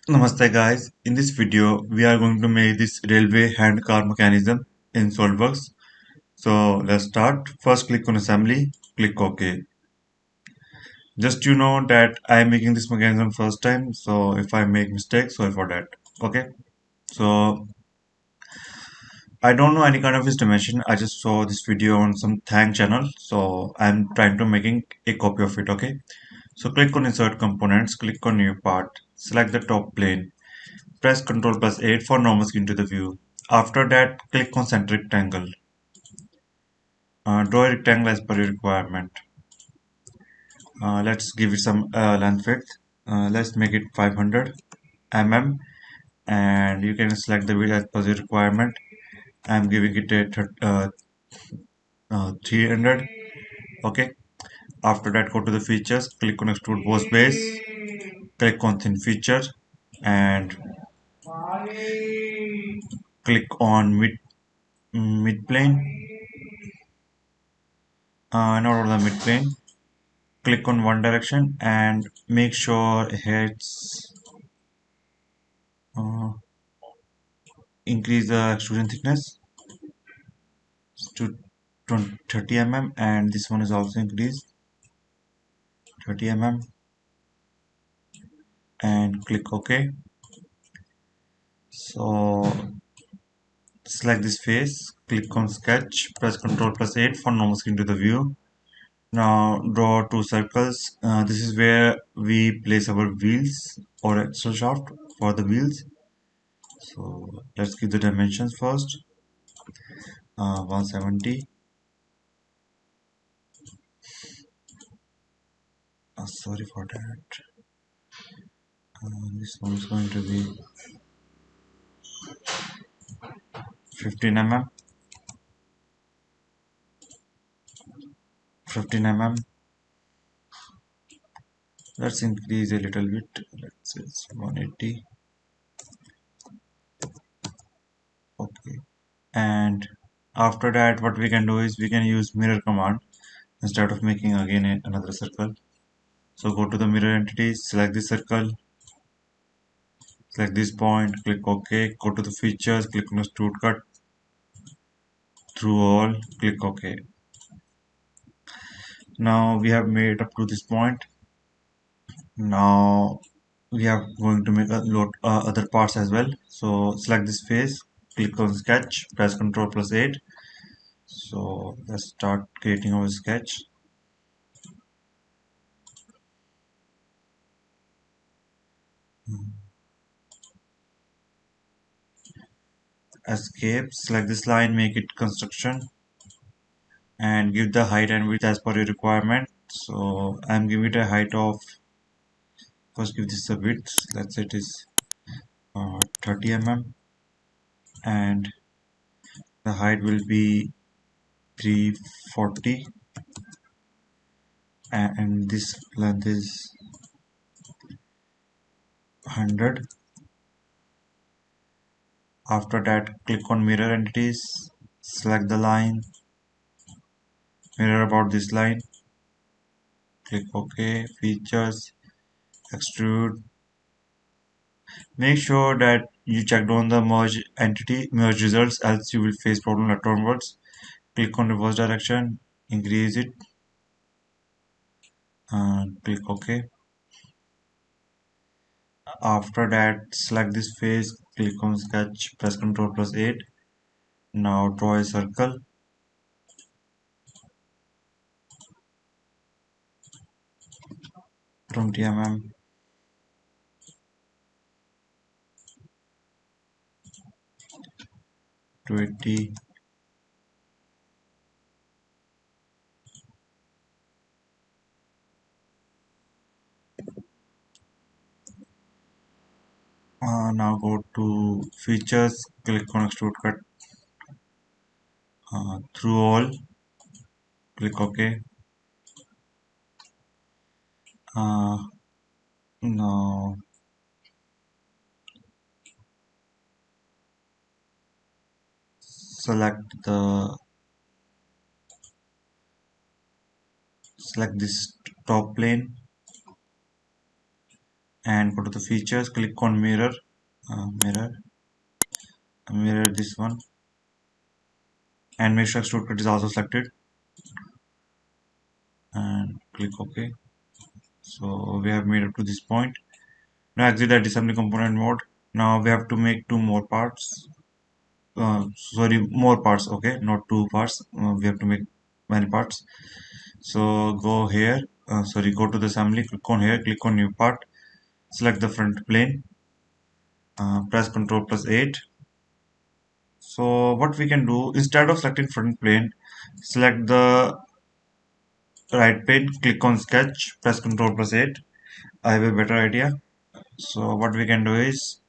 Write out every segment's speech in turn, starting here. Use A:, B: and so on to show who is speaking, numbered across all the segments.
A: Namaste guys, in this video we are going to make this railway hand car mechanism in Solidworks. So let's start. First click on assembly, click OK. Just you know that I am making this mechanism first time, so if I make mistakes, sorry for that. Okay, so I don't know any kind of estimation. I just saw this video on some Thank channel, so I'm trying to making a copy of it. Okay, so click on insert components, click on new part, select the top plane. Press Ctrl plus 8 for normal skin to the view. After that, click on center rectangle. Draw a rectangle as per your requirement. Let's give it some length width. Let's make it 500 mm and you can select the width as per your requirement. I'm giving it a 300. Okay. After that, go to the features, click on extrude boss base, click on thin feature and click on mid plane. Not on the mid plane. Click on one direction and make sure it's uh, increase the extrusion thickness to 30 mm and this one is also increased 30 mm and click OK. So select this face, click on sketch, press Ctrl plus 8 for normal skin to the view. Now draw two circles. This is where we place our wheels or axle shaft for the wheels. So let's give the dimensions first. 170. Sorry for that. This one is going to be 15 mm. 15 mm. Let's increase a little bit. Let's say it's 180. Okay. And after that, what we can do is we can use mirror command instead of making again another circle. So go to the mirror entity, select this circle, select this point, click OK. Go to the features, click on extrude cut through all, click OK. Now we have made up to this point. Now we are going to make a lot other parts as well. So select this face, click on sketch, press Ctrl plus 8. So let's start creating our sketch. Escape, select this line, make it construction and give the height and width as per your requirement. So I'm giving it a height of, first give this a width, let's say it is 30 mm and the height will be 340 and this length is 100. After that, click on mirror entities, select the line, mirror about this line, click OK, features, extrude. Make sure that you checked on the merge results, else you will face problem later onwards. Click on reverse direction, increase it, and click OK. After that, select this face, click on sketch, press Ctrl plus 8. Now draw a circle. 20 mm. 20. Now go to features, click on extrude cut through all, click OK. Uh, now select this top plane and go to the features, click on mirror this one, and make sure extrude cut is also selected, and click OK. So we have made up to this point. Now exit that assembly component mode. Now we have to make two more parts. Sorry, more parts. Okay, not two parts. We have to make many parts. So go here. Sorry, go to the assembly. Click on here. Click on new part. Select the front plane. Press Ctrl plus 8. So what we can do, instead of selecting front plane, select the right pane. Click on sketch. Press Ctrl plus 8. I have a better idea. So what we can do is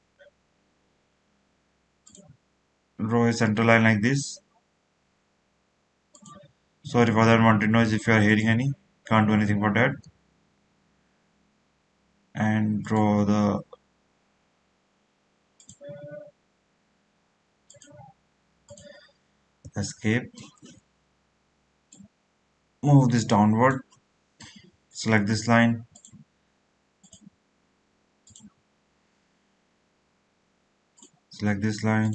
A: draw a center line like this. Sorry for that unwanted noise if you are hearing any. Can't do anything for that. And draw the escape. Move this downward. Select this line. Select this line.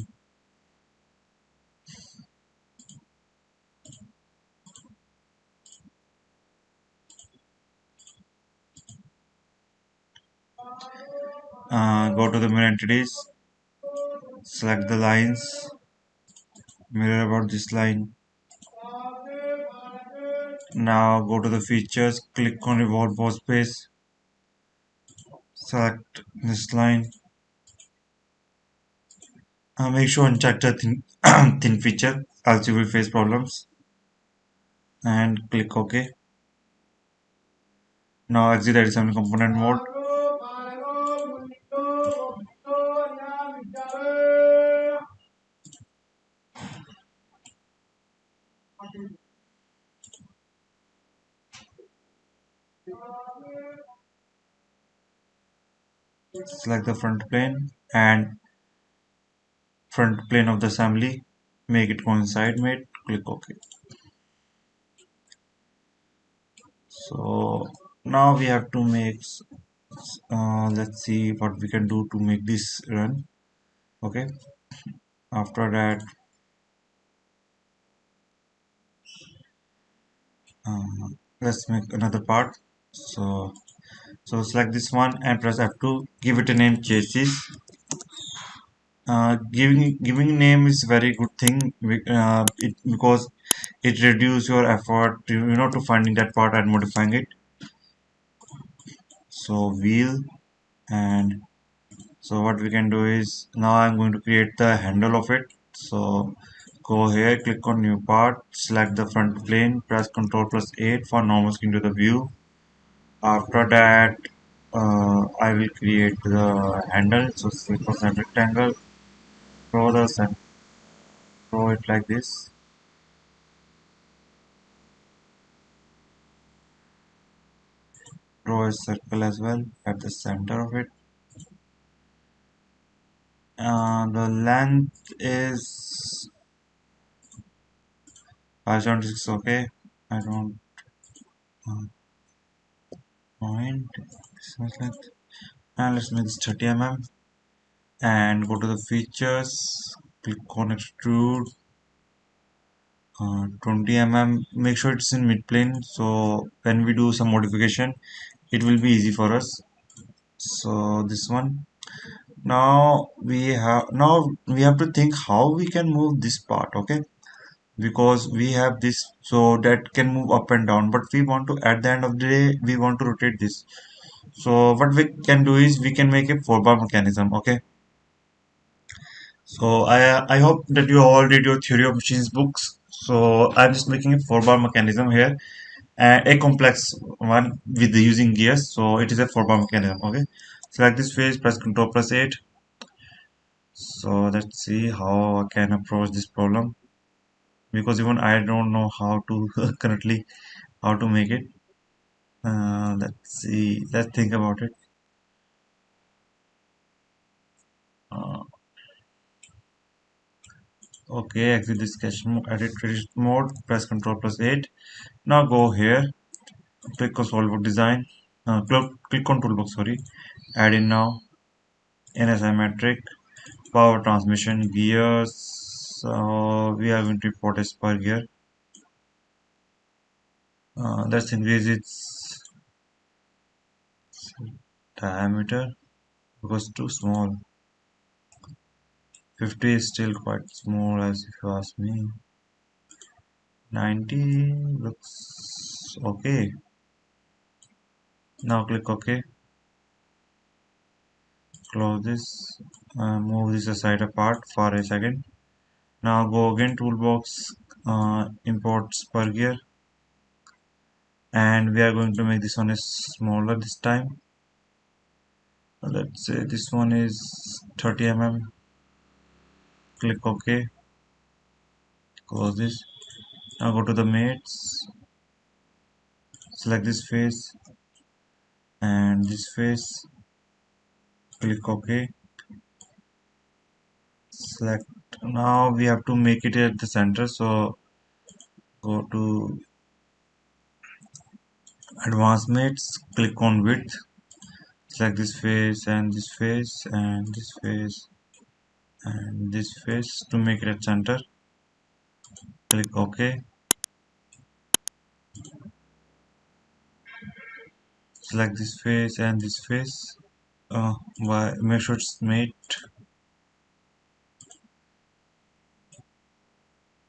A: Go to the mirror entities. Select the lines. Mirror about this line. Now go to the features. Click on revolve both space. Select this line. Make sure uncheck the thin feature, else you will face problems. And click OK. Now exit the assembly component mode. Select the front plane and front plane of the assembly. Make it coincide mate. Click OK. So now we have to make, let's see what we can do to make this run. Okay, after that, let's make another part. So select this one and press F2. Give it a name chassis. Giving name is very good thing, because it reduce your effort to finding that part and modifying it. So wheel, and so what we can do is, now I'm going to create the handle of it. So go here, click on new part, select the front plane, press Ctrl plus 8 for normal skin to the view. After that, I will create the handle. So click on center rectangle, draw the center, draw it like this. Draw a circle as well at the center of it. The length is 576. Okay, I don't point this much length. And let's make this 30 mm. And go to the features, click on extrude, 20 mm. Make sure it's in mid plane, so when we do some modification it will be easy for us. So this one, now we have to think how we can move this part. Okay, because we have this, so that can move up and down, but we want to, at the end of the day, we want to rotate this. So what we can do is we can make a 4-bar mechanism. Okay, so I hope that you all read your theory of machines books. So I'm just making a 4-bar mechanism here, a complex one with the using gears. So it is a 4-bar mechanism. Okay, select this phase, press Ctrl plus 8. So let's see how I can approach this problem, because even I don't know how to currently how to make it. Let's see. Let's think about it. Uh, okay, exit this sketch mode, edit edit mode, press Ctrl plus 8. Now go here, click on Solidworks design. Click on toolbox, sorry. Add in now, in asymmetric, power transmission, gears. We are going to report as per gear. Let's increase its diameter because too small. 50 is still quite small, as if you ask me. 90 looks okay. Now click OK. Close this. Move this aside apart for a second. Now go again toolbox, import spur gear, and we are going to make this one is smaller this time. Let's say this one is 30 mm. Click OK. Close this. Now go to the mates. Select this face and this face. Click OK. Select. Now we have to make it at the center. So go to advanced mates. Click on width. Select this face and this face and this face and this face to make it at center. Click OK. Select this face and this face. Make sure it's mate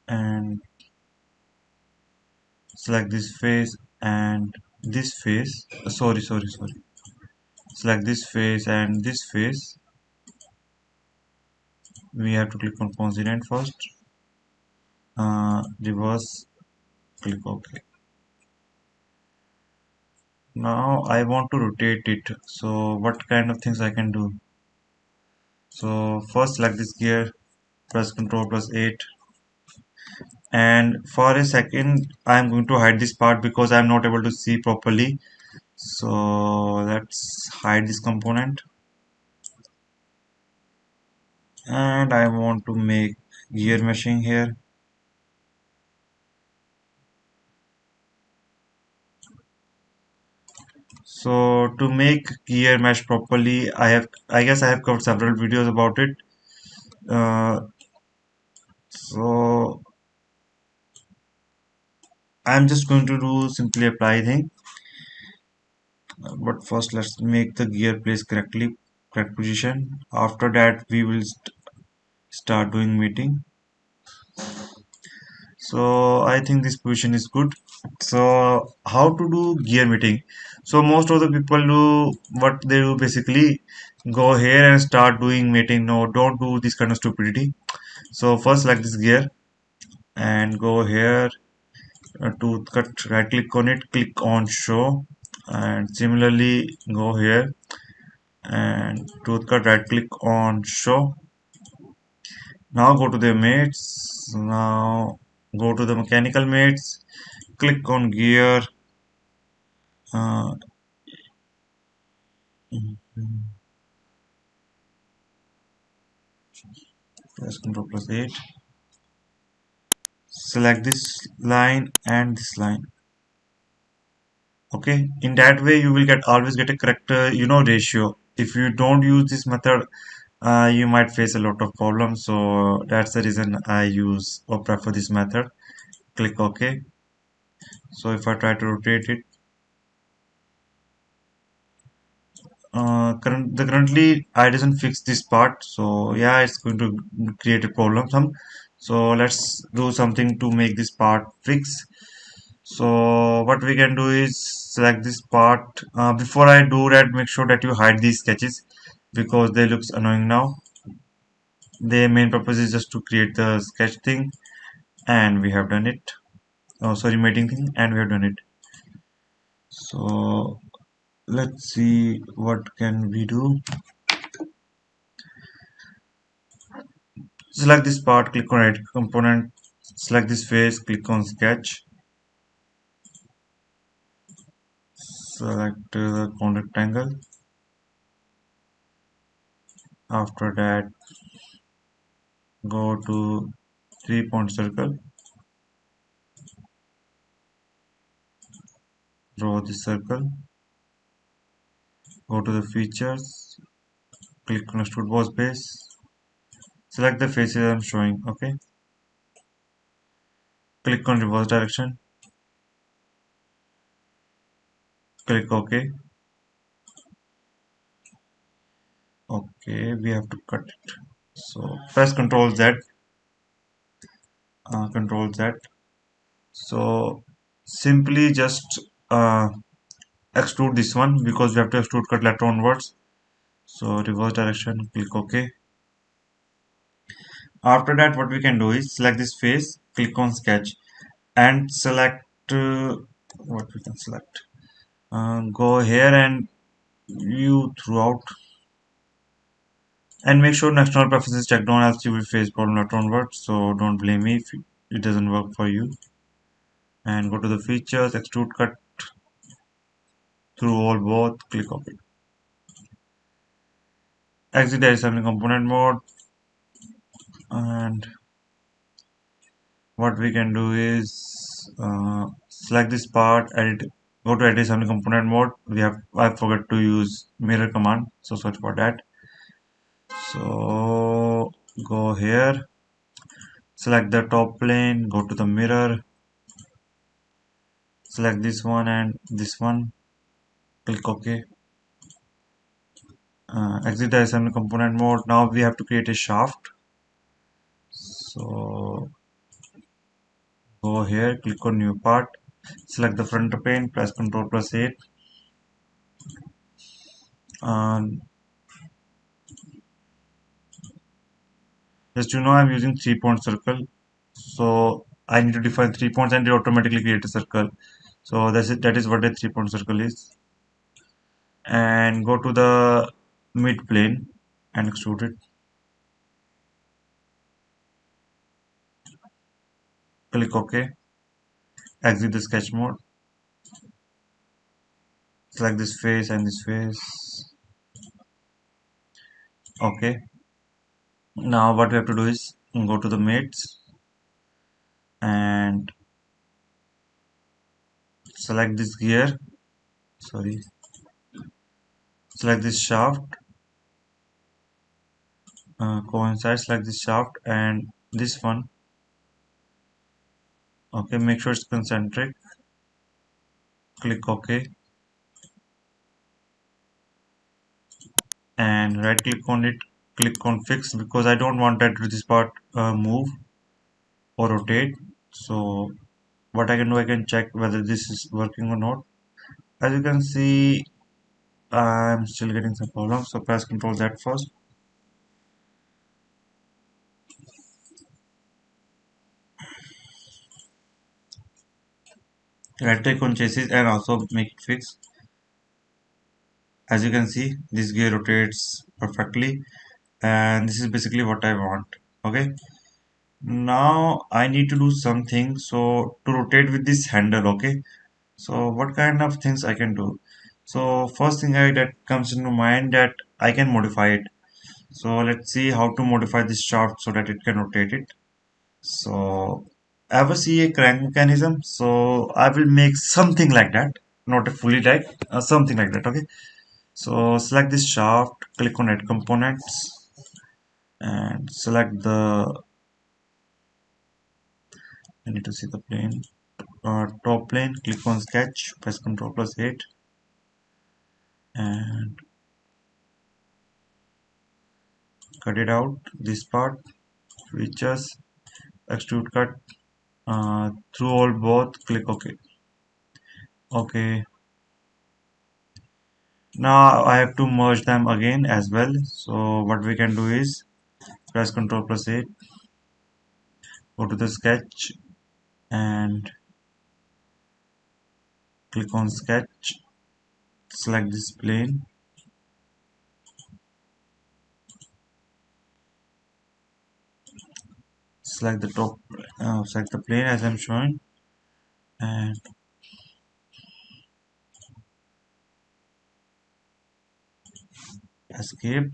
A: and select this face and this face. Sorry. Select this face and this face. We have to click on consonant first. Reverse. Click OK. Now I want to rotate it. So what kind of things I can do? So first select this gear. Press Ctrl plus 8. And for a second I'm going to hide this part because I'm not able to see properly. So let's hide this component, and I want to make gear meshing here. So to make gear mesh properly, I guess I have covered several videos about it. So I'm just going to do simply apply thing. But first let's make the gear place correct position. After that we will start doing mating. So I think this position is good. So how to do gear mating? So most of the people do what they do basically go here and start doing mating. No, don't do this kind of stupidity. So first select this gear and go here to cut, right click on it, click on show, and similarly go here and tooth cut, right click on show. Now go to the mates. Now go to the mechanical mates. Click on gear. Uh, Press Ctrl plus 8. Select this line and this line. Okay, in that way you will always get a correct ratio. If you don't use this method, you might face a lot of problems. So that's the reason I use or prefer this method. Click OK. So if I try to rotate it, currently I doesn't fix this part, so yeah, it's going to create a problem so let's do something to make this part fix. So what we can do is select this part. Before I do that, make sure that you hide these sketches because they looks annoying now. Their main purpose is just to create the sketch thing, and we have done it. Oh sorry, mating thing, and we have done it. So let's see what can we do. Select this part, click on edit component, select this face, click on sketch, select the cone rectangle. After that, go to 3-point circle, draw this circle, Go to the features, click on extrude boss base, select the faces I'm showing. Okay, click on reverse direction, click OK. Okay, we have to cut it. So press Ctrl Z, Ctrl Z. So simply just extrude this one because we have to extrude cut lateral onwards. So reverse direction, click OK. After that, what we can do is select this face, click on sketch, and select what we can select. Go here and view throughout, and make sure external preference is checked on, else you will face problem later onwards. So don't blame me if it doesn't work for you. And go to the features, extrude cut through all both, click OK. Exit the assembly component mode, and what we can do is select this part, edit, go to edit assembly component mode. I forgot to use mirror command, so search for that. So go here, select the top plane, go to the mirror, select this one and this one, click OK. Exit the assembly component mode. Now we have to create a shaft. So go here, click on new part, select the front pane, press Ctrl plus 8. Just I'm using 3-point circle. So I need to define 3 points and it automatically create a circle. So that is what a 3-point circle is. And go to the mid plane and extrude it. Click OK. Exit the sketch mode. Select this face and this face. OK. Now what we have to do is go to the mates and select this gear. Sorry. Select this shaft. Coincide. Select this shaft and this one. Okay. Make sure it's concentric. Click OK. And right click on it, click on fix because I don't want that this part move or rotate. So what I can do, I can check whether this is working or not. As you can see, I'm still getting some problems, so press Ctrl Z first. Right click on chassis and also make it fix. As you can see, this gear rotates perfectly, and this is basically what I want. Okay, now I need to do something so to rotate with this handle. Okay, so what kind of things I can do? So first thing that comes into mind that I can modify it. So let's see how to modify this shaft so that it can rotate it. So ever see a crank mechanism? So I will make something like that, not a fully like something like that. Okay. So select this shaft, click on add components, and select the. I need to see the plane. Top plane. Click on sketch. Press Ctrl plus 8, and cut it out. This part. Features. Extrude cut. Through all both. Click OK. Okay. Now I have to merge them again as well. So what we can do is press Ctrl plus 8, go to the sketch and click on sketch, select this plane, select the top, select the plane as I'm showing, and escape.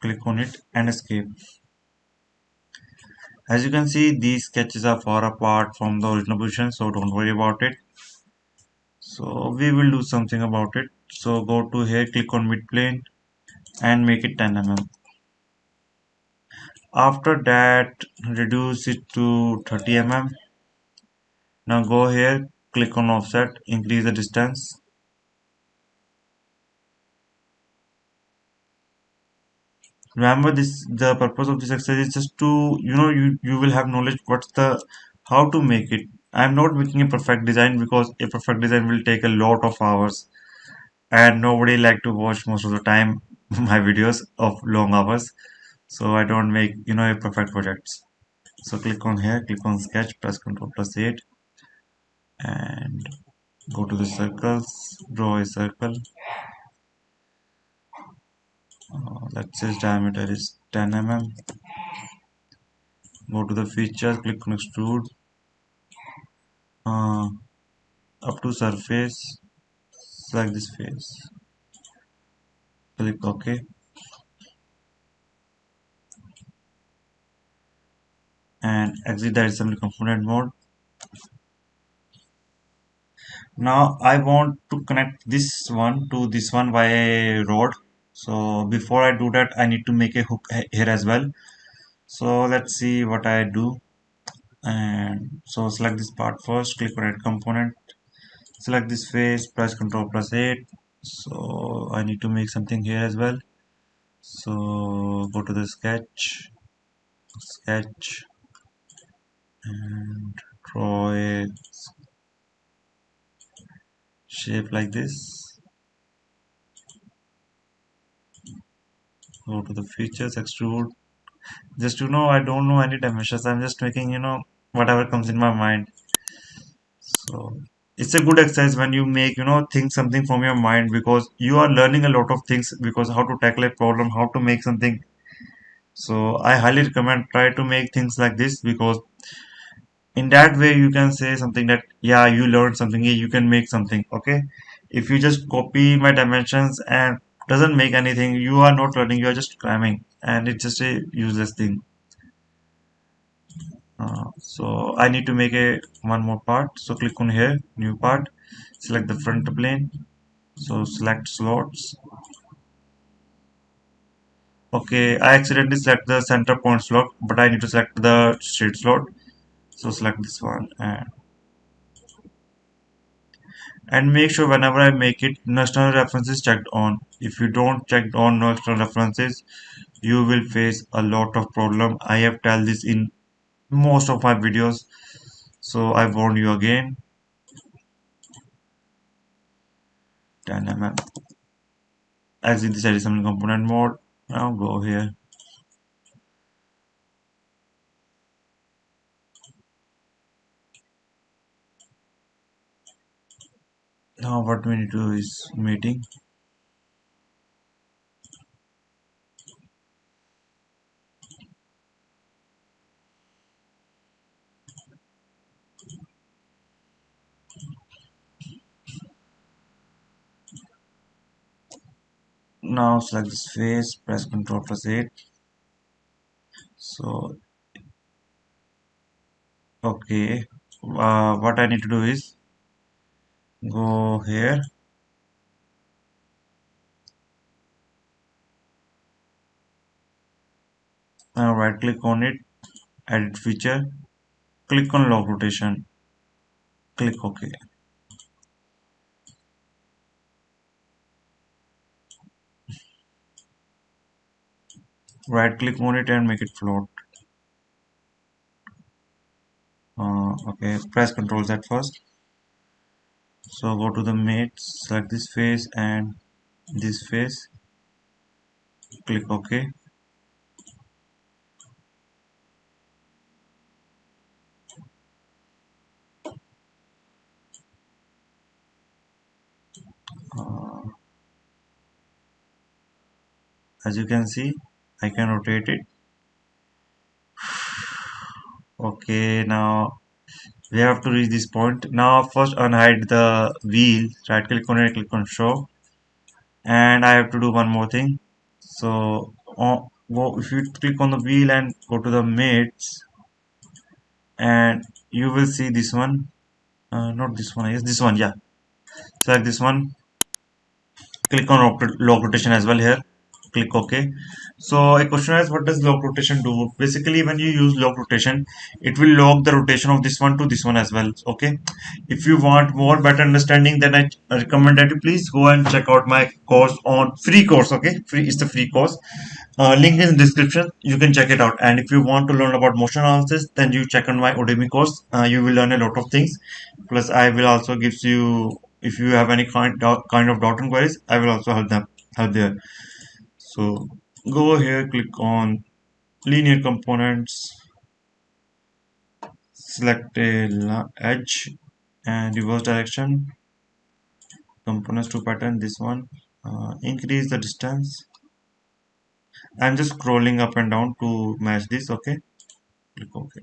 A: Click on it and escape. As you can see, these sketches are far apart from the original position, so don't worry about it. So we will do something about it. So go to here, click on midplane and make it 10 mm. After that, reduce it to 30 mm. Now go here, click on offset, increase the distance. Remember this, the purpose of this exercise is just to, you will have knowledge what's the, how to make it. I'm not making a perfect design because a perfect design will take a lot of hours and nobody like to watch most of the time my videos of long hours. So I don't make, a perfect projects. So click on here, click on sketch, press Ctrl plus 8 and go to the circles, draw a circle. Let's say its diameter is 10 mm. Go to the feature, click on extrude uh, up to surface, select this face, click OK and exit the assembly component mode. Now I want to connect this one to this one by a rod. So before I do that, I need to make a hook here as well. So let's see what I do. And so select this part first, click on add component, select this face, press Ctrl plus 8. So I need to make something here as well. So go to the sketch and draw a shape like this. Go to the features, extrude. Just I don't know any dimensions. I'm just making whatever comes in my mind. So it's a good exercise when you make think something from your mind, because you are learning a lot of things, because how to tackle a problem, how to make something. So I highly recommend try to make things like this, because in that way you can say something that yeah, you learned something, yeah, you can make something. Okay, if you just copy my dimensions and doesn't make anything, you are not learning, you are just cramming, and it's just a useless thing. So I need to make a one more part. So click on here, new part, select the front plane. So select slots. Okay, I accidentally select the center point slot, but I need to select the straight slot. So select this one and make sure whenever I make it, no external references checked on. If you don't check on no external references, you will face a lot of problem. I have told this in most of my videos, so I warn you again. 10 mm. Exit this additional component mode. Now go here. Now what we need to do is meeting. Now select this face, press Ctrl plus 8. So okay, what I need to do is go here. Now right click on it, edit feature, click on log rotation, click OK. Right click on it and make it float. Okay, press Ctrl Z first. So go to the mates, select this face and this face, click OK. Uh, as you can see, I can rotate it. Okay, now we have to reach this point. Now first unhide the wheel, right click on it, click on show, and I have to do one more thing. So if you click on the wheel and go to the mates, and you will see this one. Not this one, I guess this one. Yeah, select this one. Click on log rotation as well here. Click OK. So a question is, what does log rotation do? Basically, when you use log rotation, it will log the rotation of this one to this one as well. Okay. If you want more better understanding, then I recommend that you please go and check out my course on free course. Okay, free, it's the free course. Link in the description. You can check it out. And if you want to learn about motion analysis, then you check on my Udemy course. You will learn a lot of things. Plus, I will also gives you, if you have any kind of doubt and queries, I will also help there. So go here, click on linear components, select a edge and reverse direction. Components to pattern. This one. Increase the distance. I'm just scrolling up and down to match this. Okay. Click OK.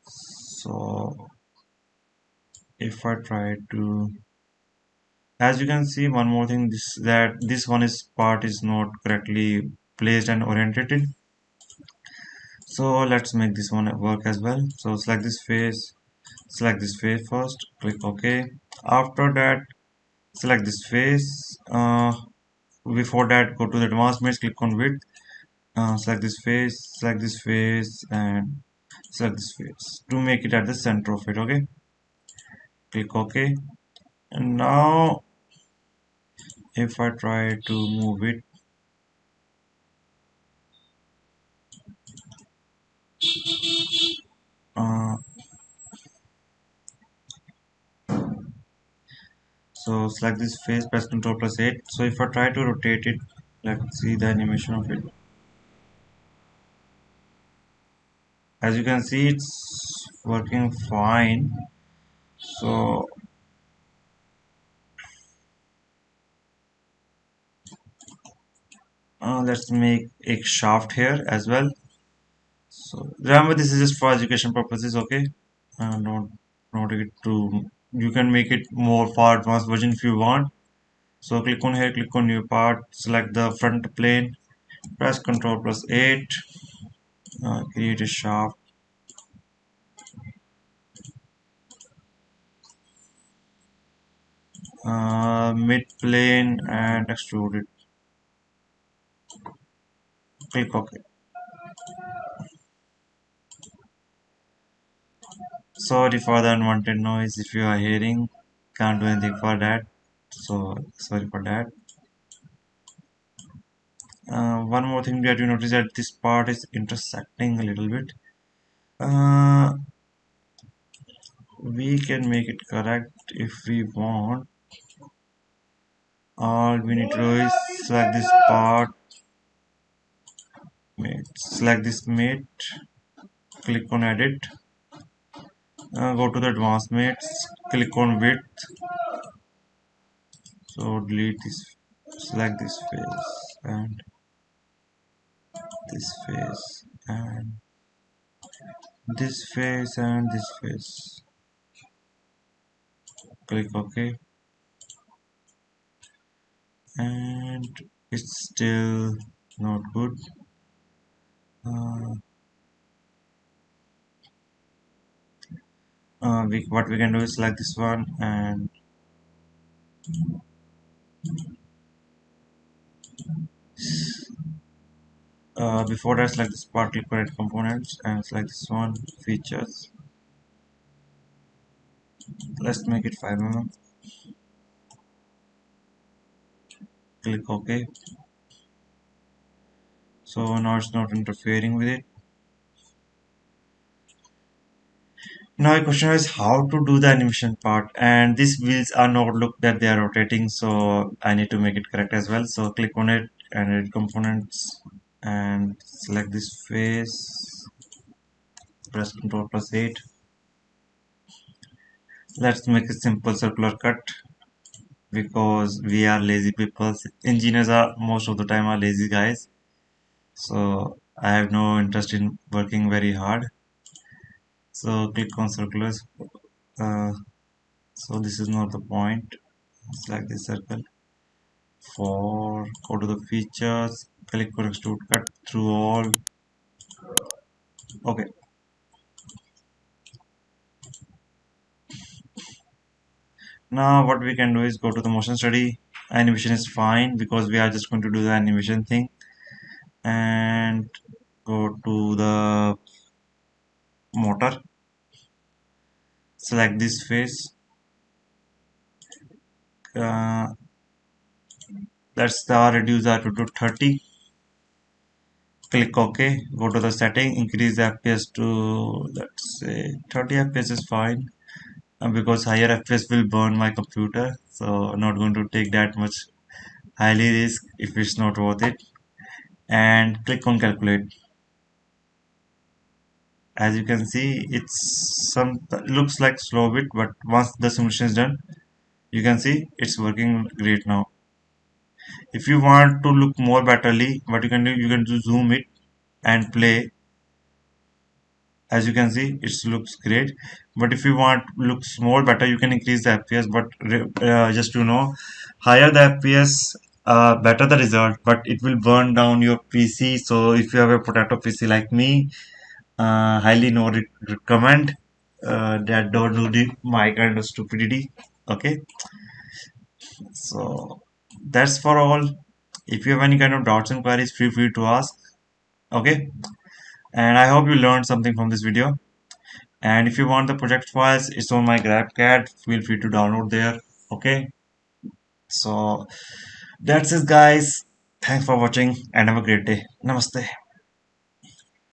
A: So if I try to, as you can see, one more thing, this one is part is not correctly placed and orientated. So let's make this one work as well. So select this face first, click OK. After that, select this face. Before that, go to the advanced mesh, click on width. Select this face, and select this face to make it at the center of it. Okay, click OK. And now if I try to move it, uh, so select this face, press Ctrl plus 8. So if I try to rotate it, let's see the animation of it. As you can see, it's working fine. So let's make a shaft here as well. So remember, this is just for education purposes. Okay, not it to, you can make it more for advanced version if you want. So click on here, click on new part, select the front plane, press Ctrl plus 8, create a shaft. Mid plane and extrude it. Click OK. Sorry for the unwanted noise if you are hearing. Can't do anything for that. So sorry for that. One more thing that you notice that this part is intersecting a little bit. Uh, we can make it correct if we want. All we need to do is select this part, select this mate, click on edit, go to the advanced mates, click on width. So delete this, select this face and this face and this face and this face. Click OK, and it's still not good. Uh, what we can do is select this one, and before that select this part, click on edit components and select this one, features. Let's make it 5 mm. Click OK. So now it's not interfering with it. Now the question is how to do the animation part, and these wheels are not look that they are rotating, so I need to make it correct as well. So click on it and edit components and select this face, press Ctrl plus 8. Let's make a simple circular cut because we are lazy people. Engineers are most of the time are lazy guys, so I have no interest in working very hard. So click on circulars. Uh, so this is not the point. Select this circle. For go to the features, click on extrude cut through all. Okay. Now what we can do is go to the motion study. Animation is fine because we are just going to do the animation thing, and go to the motor, select this face. uh, let's reduce that to 30. Click OK. Go to the setting, increase the FPS to, let's say, 30 FPS is fine. Because higher FPS will burn my computer, so I'm not going to take that much highly risk if it's not worth it. And click on calculate. As you can see, it's some looks like slow bit, but once the simulation is done, you can see it's working great now. If you want to look more betterly, what you can do zoom it and play. As you can see, it looks great, but if you want looks more better, you can increase the FPS. But just to know, higher the FPS, better the result, but it will burn down your PC. So if you have a potato PC like me, highly no recommend that. Don't do my kind of stupidity. Okay, so that's for all. If you have any kind of doubts and queries, feel free to ask. Okay, and I hope you learned something from this video. And if you want the project files, it's on my GrabCAD. Feel free to download there. Okay, so that's it, guys. Thanks for watching and have a great day. Namaste.